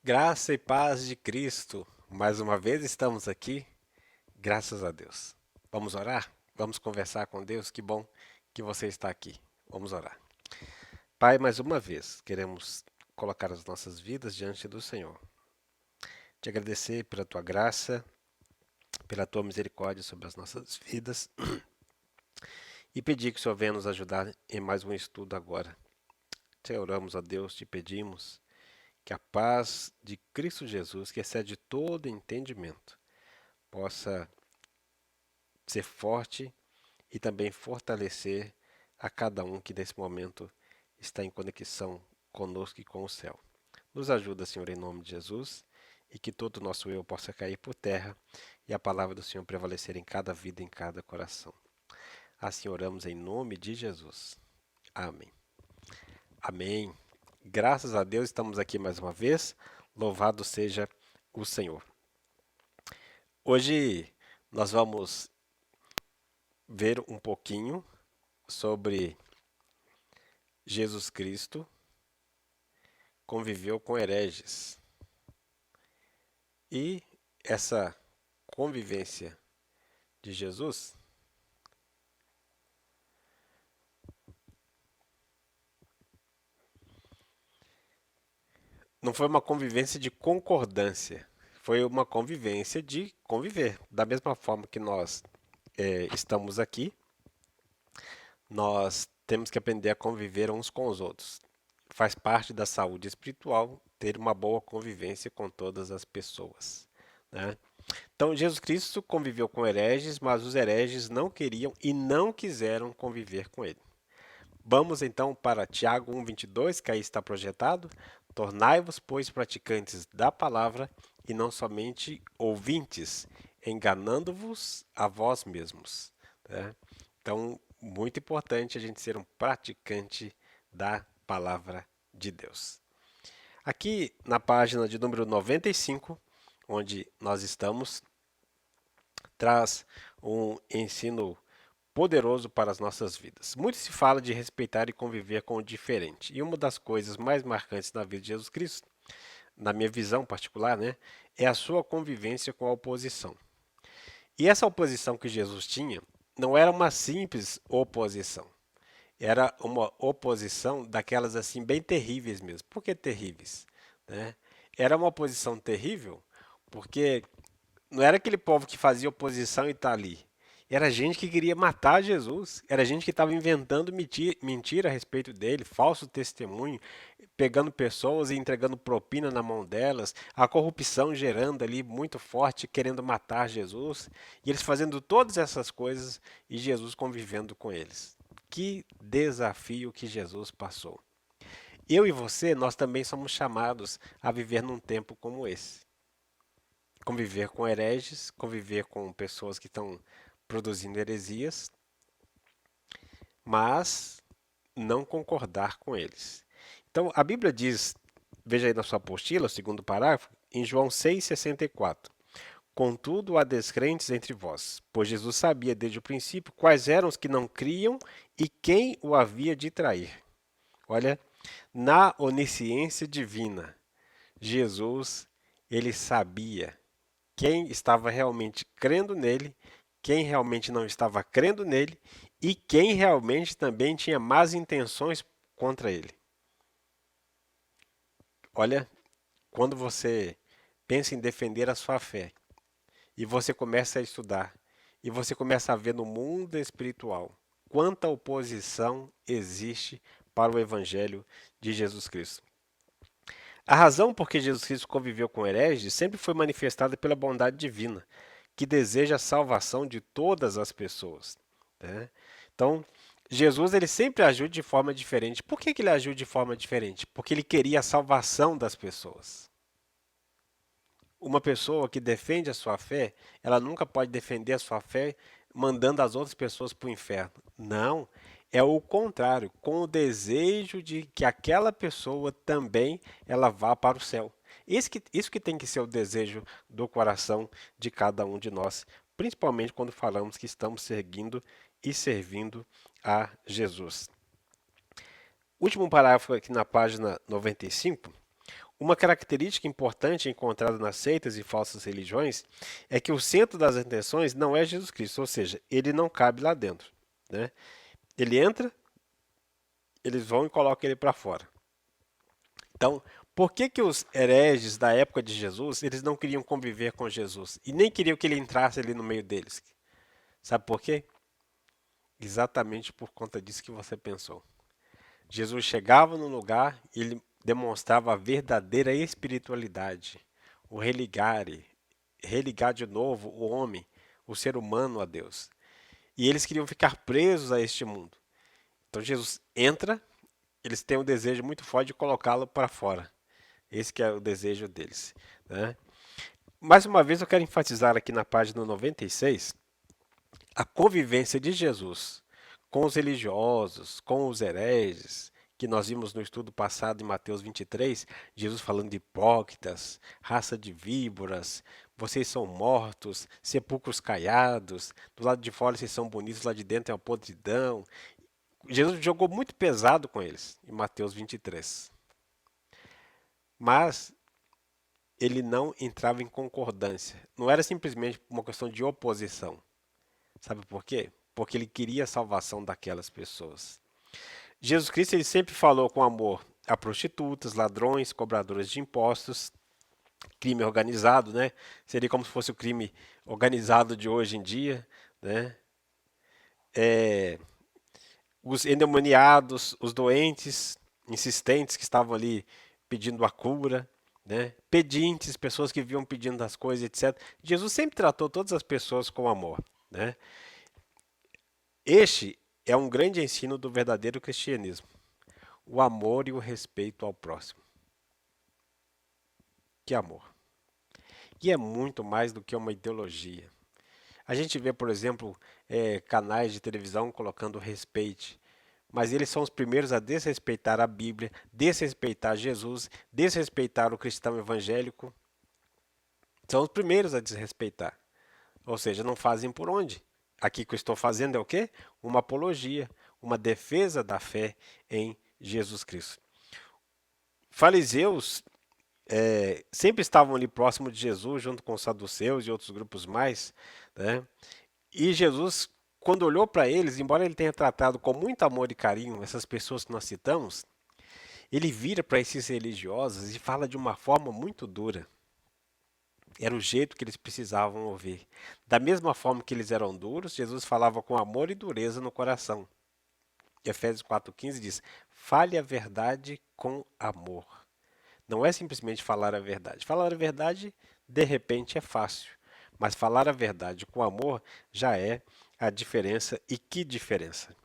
Graça e paz de Cristo. Mais uma vez estamos aqui, graças a Deus. Vamos orar? Vamos conversar com Deus? Que bom que você está aqui. Vamos orar. Pai, mais uma vez, queremos colocar as nossas vidas diante do Senhor. Te agradecer pela tua graça, pela tua misericórdia sobre as nossas vidas e pedir que o Senhor venha nos ajudar em mais um estudo agora. Te oramos a Deus, te pedimos que a paz de Cristo Jesus, que excede todo entendimento, possa ser forte e também fortalecer a cada um que nesse momento está em conexão conosco e com o céu. Nos ajuda, Senhor, em nome de Jesus, e que todo o nosso eu possa cair por terra e a palavra do Senhor prevalecer em cada vida, em cada coração. Assim oramos em nome de Jesus. Amém. Amém. Graças a Deus estamos aqui mais uma vez. Louvado seja o Senhor. Hoje nós vamos ver um pouquinho sobre Jesus Cristo conviveu com hereges. E essa convivência de Jesus não foi uma convivência de concordância, foi uma convivência de conviver. Da mesma forma que nós estamos aqui, nós temos que aprender a conviver uns com os outros. Faz parte da saúde espiritual ter uma boa convivência com todas as pessoas, né? Então, Jesus Cristo conviveu com hereges, mas os hereges não queriam e não quiseram conviver com ele. Vamos então para Tiago 1:22, que aí está projetado. Tornai-vos, pois, praticantes da palavra e não somente ouvintes, enganando-vos a vós mesmos, né? Então, muito importante a gente ser um praticante da palavra de Deus. Aqui na página de número 95, onde nós estamos, traz um ensino poderoso para as nossas vidas. Muito se fala de respeitar e conviver com o diferente. E uma das coisas mais marcantes na vida de Jesus Cristo, na minha visão particular, né, é a sua convivência com a oposição. E essa oposição que Jesus tinha não era uma simples oposição. Era uma oposição daquelas assim bem terríveis mesmo. Por que terríveis? Né? Era uma oposição terrível porque não era aquele povo que fazia oposição e está ali. Era gente que queria matar Jesus. Era gente que estava inventando mentira a respeito dele, falso testemunho, pegando pessoas e entregando propina na mão delas, a corrupção gerando ali muito forte, querendo matar Jesus. E eles fazendo todas essas coisas e Jesus convivendo com eles. Que desafio que Jesus passou. Eu e você, nós também somos chamados a viver num tempo como esse. Conviver com hereges, conviver com pessoas que estão produzindo heresias, mas não concordar com eles. Então, a Bíblia diz, veja aí na sua apostila, o segundo parágrafo, em João 6,64. Contudo, há descrentes entre vós, pois Jesus sabia desde o princípio quais eram os que não criam e quem o havia de trair. Olha, na onisciência divina, Jesus, ele sabia quem estava realmente crendo nele, quem realmente não estava crendo nele e quem realmente também tinha más intenções contra ele. Olha, quando você pensa em defender a sua fé e você começa a estudar e você começa a ver no mundo espiritual quanta oposição existe para o evangelho de Jesus Cristo. A razão por que Jesus Cristo conviveu com hereges sempre foi manifestada pela bondade divina, que deseja a salvação de todas as pessoas, né? Então, Jesus ele sempre agiu de forma diferente. Por que ele agiu de forma diferente? Porque ele queria a salvação das pessoas. Uma pessoa que defende a sua fé, ela nunca pode defender a sua fé mandando as outras pessoas para o inferno. Não, é o contrário, com o desejo de que aquela pessoa também ela vá para o céu. Isso que tem que ser o desejo do coração de cada um de nós, principalmente quando falamos que estamos seguindo e servindo a Jesus. Último parágrafo aqui na página 95. Uma característica importante encontrada nas seitas e falsas religiões é que o centro das atenções não é Jesus Cristo, ou seja, ele não cabe lá dentro, né? Ele entra, eles vão e colocam ele para fora. Então, por que que os hereges da época de Jesus, eles não queriam conviver com Jesus e nem queriam que ele entrasse ali no meio deles? Sabe por quê? Exatamente por conta disso que você pensou. Jesus chegava no lugar e ele demonstrava a verdadeira espiritualidade, o religar de novo o homem, o ser humano a Deus. E eles queriam ficar presos a este mundo. Então Jesus entra, eles têm um desejo muito forte de colocá-lo para fora. Esse que é o desejo deles, né? Mais uma vez eu quero enfatizar aqui na página 96 a convivência de Jesus com os religiosos, com os hereges, que nós vimos no estudo passado em Mateus 23, Jesus falando de hipócritas, raça de víboras, vocês são mortos, sepulcros caiados, do lado de fora vocês são bonitos, do lado de dentro é uma podridão. Jesus jogou muito pesado com eles em Mateus 23. Mas ele não entrava em concordância. Não era simplesmente uma questão de oposição. Sabe por quê? Porque ele queria a salvação daquelas pessoas. Jesus Cristo ele sempre falou com amor a prostitutas, ladrões, cobradores de impostos, crime organizado, né? Seria como se fosse o crime organizado de hoje em dia, né? É, os endemoniados, os doentes, insistentes que estavam ali pedindo a cura, né? Pedintes, pessoas que vinham pedindo as coisas, etc. Jesus sempre tratou todas as pessoas com amor, né? Este é um grande ensino do verdadeiro cristianismo, o amor e o respeito ao próximo. Que amor! E é muito mais do que uma ideologia. A gente vê, por exemplo, canais de televisão colocando respeite, mas eles são os primeiros a desrespeitar a Bíblia, desrespeitar Jesus, desrespeitar o cristão evangélico. São os primeiros a desrespeitar. Ou seja, não fazem por onde. Aqui que eu estou fazendo é o quê? Uma apologia, uma defesa da fé em Jesus Cristo. Fariseus sempre estavam ali próximo de Jesus, junto com os saduceus e outros grupos mais, né? E Jesus, quando olhou para eles, embora ele tenha tratado com muito amor e carinho essas pessoas que nós citamos, ele vira para esses religiosos e fala de uma forma muito dura. Era o jeito que eles precisavam ouvir. Da mesma forma que eles eram duros, Jesus falava com amor e dureza no coração. Efésios 4,15 diz: fale a verdade com amor. Não é simplesmente falar a verdade. Falar a verdade, de repente, é fácil. Mas falar a verdade com amor já é a diferença. E que diferença!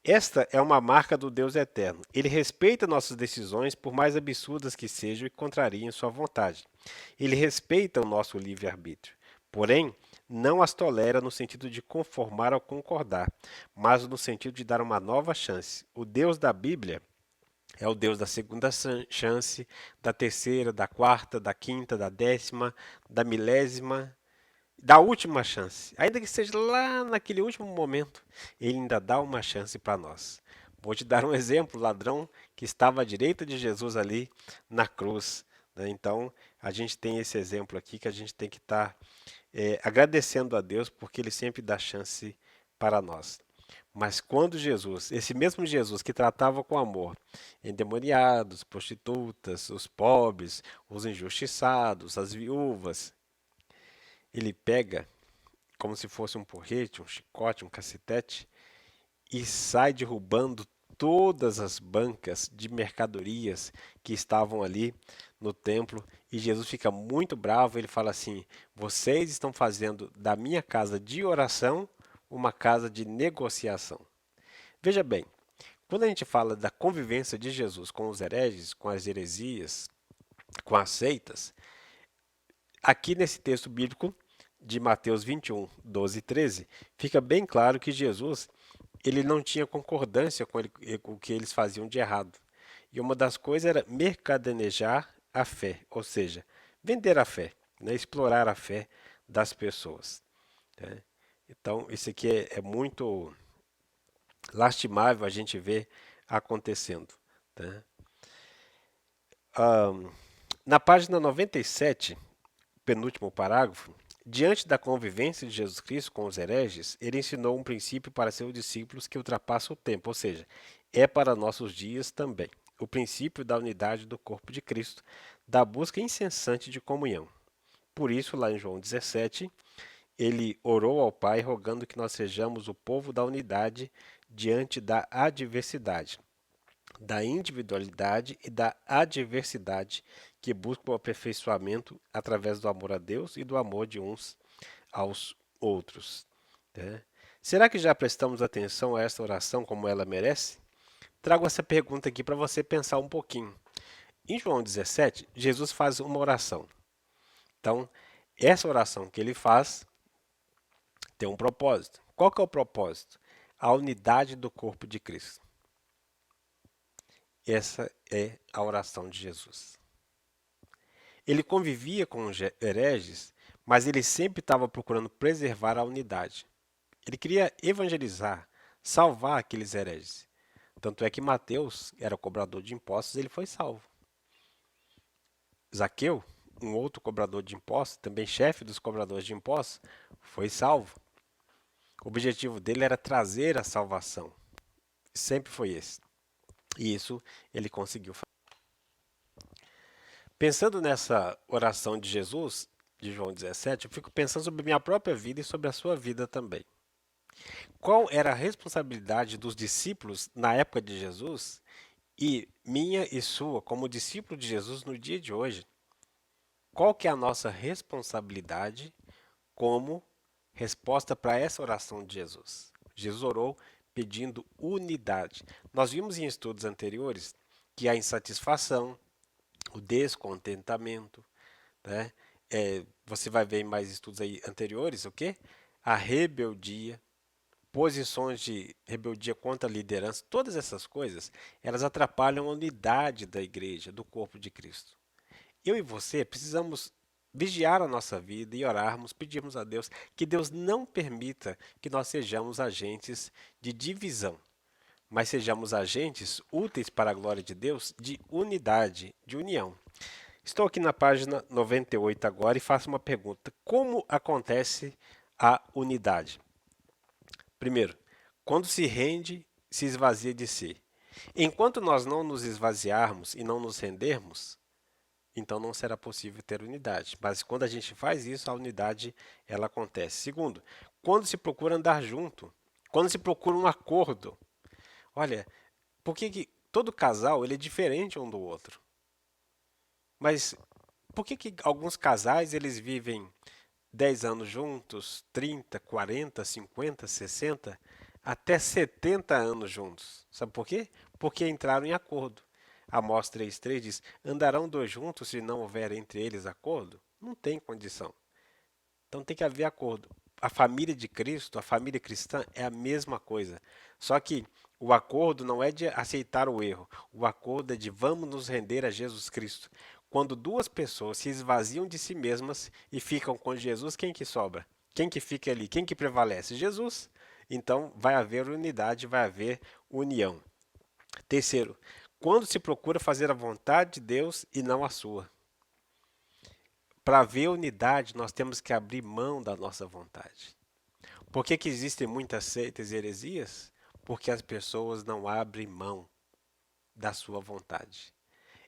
Esta é uma marca do Deus eterno. Ele respeita nossas decisões, por mais absurdas que sejam e contrariem sua vontade. Ele respeita o nosso livre-arbítrio. Porém, não as tolera no sentido de conformar ou concordar, mas no sentido de dar uma nova chance. O Deus da Bíblia é o Deus da segunda chance, da terceira, da quarta, da quinta, da décima, da milésima, da última chance. Ainda que seja lá naquele último momento, ele ainda dá uma chance para nós. Vou te dar um exemplo: o ladrão que estava à direita de Jesus ali na cruz, né? Então, a gente tem esse exemplo aqui que a gente tem que estar agradecendo a Deus porque ele sempre dá chance para nós. Mas quando Jesus, esse mesmo Jesus que tratava com amor endemoniados, prostitutas, os pobres, os injustiçados, as viúvas, ele pega como se fosse um porrete, um chicote, um cacetete e sai derrubando todas as bancas de mercadorias que estavam ali no templo. E Jesus fica muito bravo. Ele fala assim: vocês estão fazendo da minha casa de oração uma casa de negociação. Veja bem, quando a gente fala da convivência de Jesus com os hereges, com as heresias, com as seitas, aqui nesse texto bíblico de Mateus 21, 12 e 13, fica bem claro que Jesus ele não tinha concordância com o que eles faziam de errado. E uma das coisas era mercadenejar a fé, ou seja, vender a fé, né, explorar a fé das pessoas, né? Então, isso aqui é muito lastimável a gente ver acontecendo, né? Na página 97, penúltimo parágrafo, diante da convivência de Jesus Cristo com os hereges, ele ensinou um princípio para seus discípulos que ultrapassa o tempo, ou seja, é para nossos dias também. O princípio da unidade do corpo de Cristo, da busca incessante de comunhão. Por isso, lá em João 17, ele orou ao Pai rogando que nós sejamos o povo da unidade diante da adversidade, da individualidade e da adversidade que busca o aperfeiçoamento através do amor a Deus e do amor de uns aos outros. Né? Será que já prestamos atenção a esta oração como ela merece? Trago essa pergunta aqui para você pensar um pouquinho. Em João 17, Jesus faz uma oração. Então, essa oração que ele faz tem um propósito. Qual que é o propósito? A unidade do corpo de Cristo. Essa é a oração de Jesus. Ele convivia com os hereges, mas ele sempre estava procurando preservar a unidade. Ele queria evangelizar, salvar aqueles hereges. Tanto é que Mateus era cobrador de impostos, ele foi salvo. Zaqueu, um outro cobrador de impostos, também chefe dos cobradores de impostos, foi salvo. O objetivo dele era trazer a salvação. Sempre foi esse. E isso ele conseguiu fazer. Pensando nessa oração de Jesus, de João 17, eu fico pensando sobre minha própria vida e sobre a sua vida também. Qual era a responsabilidade dos discípulos na época de Jesus e minha e sua como discípulo de Jesus no dia de hoje? Qual que é a nossa responsabilidade como resposta para essa oração de Jesus? Jesus orou pedindo unidade. Nós vimos em estudos anteriores que a insatisfação, o descontentamento, né? Você vai ver em mais estudos aí anteriores, o quê? A rebeldia, posições de rebeldia contra a liderança, todas essas coisas, elas atrapalham a unidade da igreja, do corpo de Cristo. Eu e você precisamos vigiar a nossa vida e orarmos, pedirmos a Deus que Deus não permita que nós sejamos agentes de divisão, mas sejamos agentes úteis para a glória de Deus de unidade, de união. Estou aqui na página 98 agora e faço uma pergunta: como acontece a unidade? Primeiro, quando se rende, se esvazia de si. Enquanto nós não nos esvaziarmos e não nos rendermos, então não será possível ter unidade. Mas quando a gente faz isso, a unidade ela acontece. Segundo, quando se procura andar junto, quando se procura um acordo. Olha, por que todo casal ele é diferente um do outro? Mas por que alguns casais eles vivem 10 anos juntos, 30, 40, 50, 60, até 70 anos juntos? Sabe por quê? Porque entraram em acordo. Amós 3,3 diz: andarão dois juntos se não houver entre eles acordo? Não tem condição. Então tem que haver acordo. A família de Cristo, a família cristã é a mesma coisa. Só que o acordo não é de aceitar o erro. O acordo é de vamos nos render a Jesus Cristo. Quando duas pessoas se esvaziam de si mesmas e ficam com Jesus, quem que sobra? Quem que fica ali? Quem que prevalece? Jesus. Então vai haver unidade, vai haver união. Terceiro, quando se procura fazer a vontade de Deus e não a sua. Para haver unidade, nós temos que abrir mão da nossa vontade. Por que existem muitas seitas e heresias? Porque as pessoas não abrem mão da sua vontade.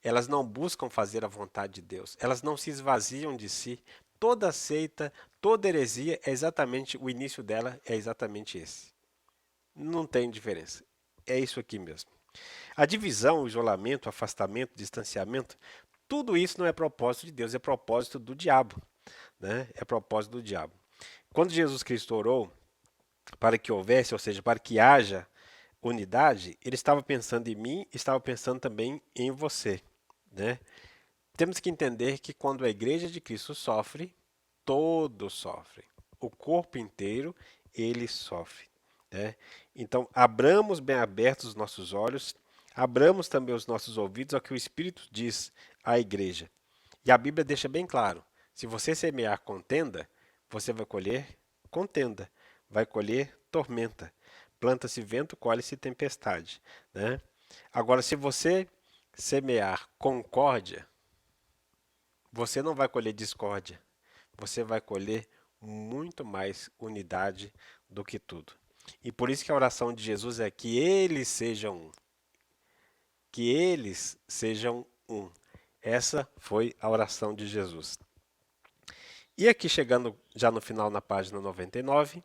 Elas não buscam fazer a vontade de Deus. Elas não se esvaziam de si. Toda seita, toda heresia é exatamente o início dela é exatamente esse. Não tem diferença. É isso aqui mesmo. A divisão, o isolamento, o afastamento, o distanciamento, tudo isso não é propósito de Deus, é propósito do diabo, né? É propósito do diabo. Quando Jesus Cristo orou para que houvesse, ou seja, para que haja unidade, ele estava pensando em mim, estava pensando também em você, né? Temos que entender que quando a igreja de Cristo sofre, todos sofrem. O corpo inteiro, ele sofre, né? Então, abramos bem abertos os nossos olhos, abramos também os nossos ouvidos ao que o Espírito diz à igreja. E a Bíblia deixa bem claro: se você semear contenda, você vai colher contenda, vai colher tormenta. Planta-se vento, colhe-se tempestade, né? Agora, se você semear concórdia, você não vai colher discórdia, você vai colher muito mais unidade do que tudo. E por isso que a oração de Jesus é que eles sejam um. Que eles sejam um. Essa foi a oração de Jesus. E aqui chegando já no final na página 99,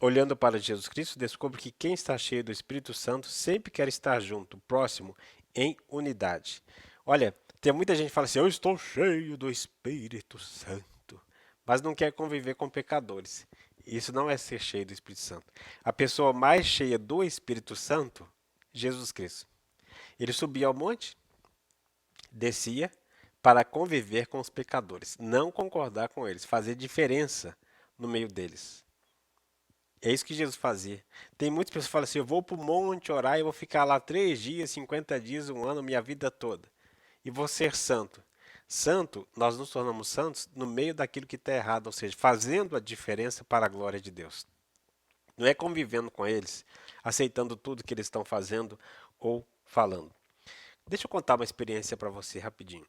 olhando para Jesus Cristo, descubro que quem está cheio do Espírito Santo sempre quer estar junto, próximo, em unidade. Olha, tem muita gente que fala assim: eu estou cheio do Espírito Santo, mas não quer conviver com pecadores. Isso não é ser cheio do Espírito Santo. A pessoa mais cheia do Espírito Santo, Jesus Cristo. Ele subia ao monte, descia para conviver com os pecadores, não concordar com eles, fazer diferença no meio deles. É isso que Jesus fazia. Tem muitas pessoas que falam assim: eu vou para o monte orar e vou ficar lá 3 dias, 50 dias, um ano, minha vida toda. E vou ser santo. Santo, nós nos tornamos santos no meio daquilo que está errado, ou seja, fazendo a diferença para a glória de Deus. Não é convivendo com eles, aceitando tudo que eles estão fazendo ou falando. Deixa eu contar uma experiência para você rapidinho.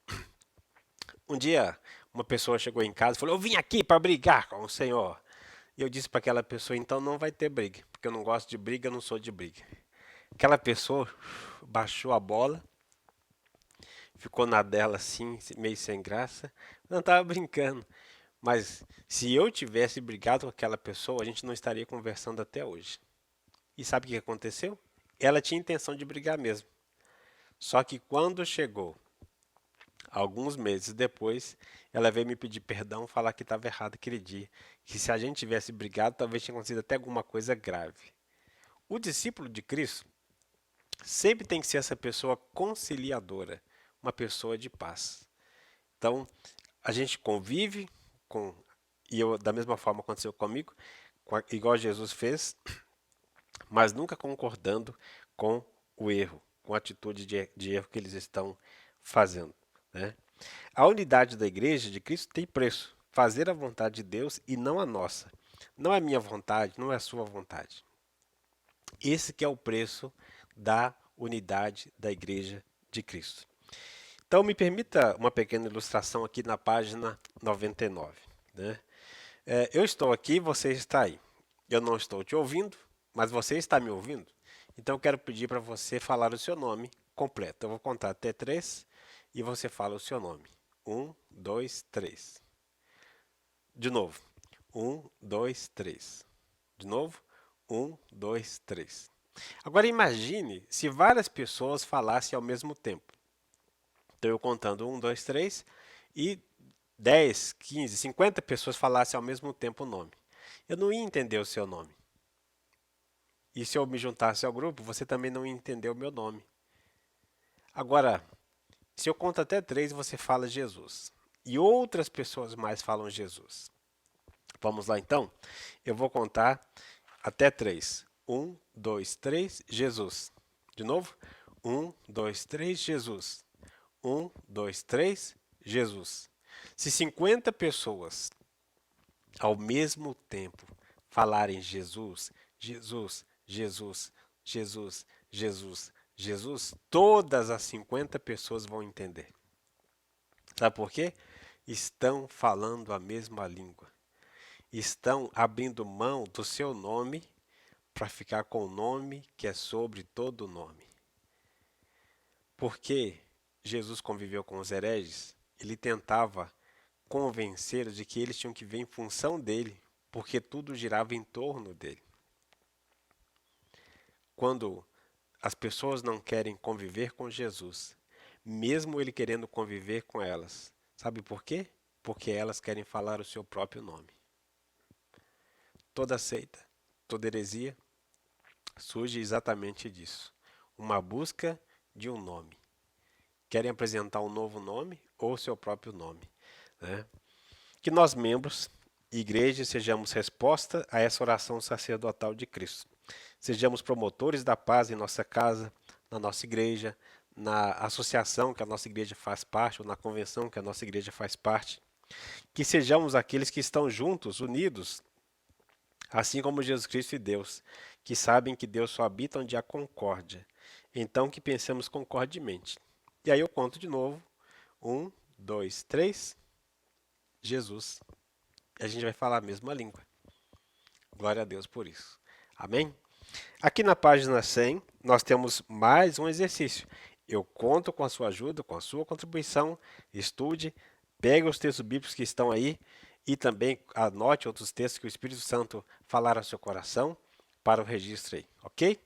Um dia, uma pessoa chegou em casa e falou: eu vim aqui para brigar com o Senhor. E eu disse para aquela pessoa: então não vai ter briga, porque eu não gosto de briga, eu não sou de briga. Aquela pessoa baixou a bola, ficou na dela assim, meio sem graça. Não estava brincando. Mas se eu tivesse brigado com aquela pessoa, a gente não estaria conversando até hoje. E sabe o que aconteceu? Ela tinha intenção de brigar mesmo. Só que quando chegou, alguns meses depois, ela veio me pedir perdão, falar que estava errado aquele dia. Que se a gente tivesse brigado, talvez tinha acontecido até alguma coisa grave. O discípulo de Cristo sempre tem que ser essa pessoa conciliadora, uma pessoa de paz. Então, a gente convive com, e eu, da mesma forma aconteceu comigo, igual Jesus fez, mas nunca concordando com o erro, com a atitude de erro que eles estão fazendo. Né? A unidade da igreja de Cristo tem preço. Fazer a vontade de Deus e não a nossa. Não é minha vontade, não é a sua vontade. Esse que é o preço da unidade da igreja de Cristo. Então me permita uma pequena ilustração aqui na página 99. Né? Eu estou aqui, você está aí. Eu não estou te ouvindo, mas você está me ouvindo. Então eu quero pedir para você falar o seu nome completo. Eu vou contar até 3 e você fala o seu nome. 1, 2, 3. De novo. 1, 2, 3. De novo. 1, 2, 3. Agora imagine se várias pessoas falassem ao mesmo tempo. Então eu contando 1, 2, 3 e 10, 15, 50 pessoas falassem ao mesmo tempo o nome. Eu não ia entender o seu nome. E se eu me juntasse ao grupo, você também não ia entender o meu nome. Agora, se eu conto até 3, você fala Jesus. E outras pessoas mais falam Jesus. Vamos lá então? Eu vou contar até 3. 1, 2, 3, Jesus. De novo? 1, 2, 3, Jesus. 1, 2, 3, Jesus. Se 50 pessoas ao mesmo tempo falarem Jesus, Jesus, Jesus, Jesus, Jesus, Jesus, todas as 50 pessoas vão entender. Sabe por quê? Estão falando a mesma língua. Estão abrindo mão do seu nome para ficar com o nome que é sobre todo nome. Porque Jesus conviveu com os hereges, ele tentava convencê-los de que eles tinham que ver em função dele, porque tudo girava em torno dele. Quando as pessoas não querem conviver com Jesus, mesmo ele querendo conviver com elas, sabe por quê? Porque elas querem falar o seu próprio nome. Toda seita, toda heresia surge exatamente disso. Uma busca de um nome. Querem apresentar um novo nome ou seu próprio nome. Né? Que nós, membros, igreja, sejamos resposta a essa oração sacerdotal de Cristo. Sejamos promotores da paz em nossa casa, na nossa igreja, na associação que a nossa igreja faz parte, ou na convenção que a nossa igreja faz parte. Que sejamos aqueles que estão juntos, unidos, assim como Jesus Cristo e Deus, que sabem que Deus só habita onde há concórdia. Então que pensemos concordemente. E aí eu conto de novo. 1, 2, 3, Jesus. E a gente vai falar a mesma língua. Glória a Deus por isso. Amém? Aqui na página 100, nós temos mais um exercício. Eu conto com a sua ajuda, com a sua contribuição. Estude, pegue os textos bíblicos que estão aí e também anote outros textos que o Espírito Santo falar ao seu coração para o registro aí, ok?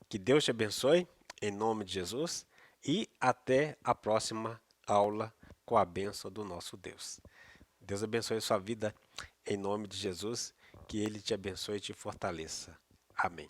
Que Deus te abençoe, em nome de Jesus, e até a próxima aula com a bênção do nosso Deus. Deus abençoe a sua vida, em nome de Jesus, que Ele te abençoe e te fortaleça. Amém.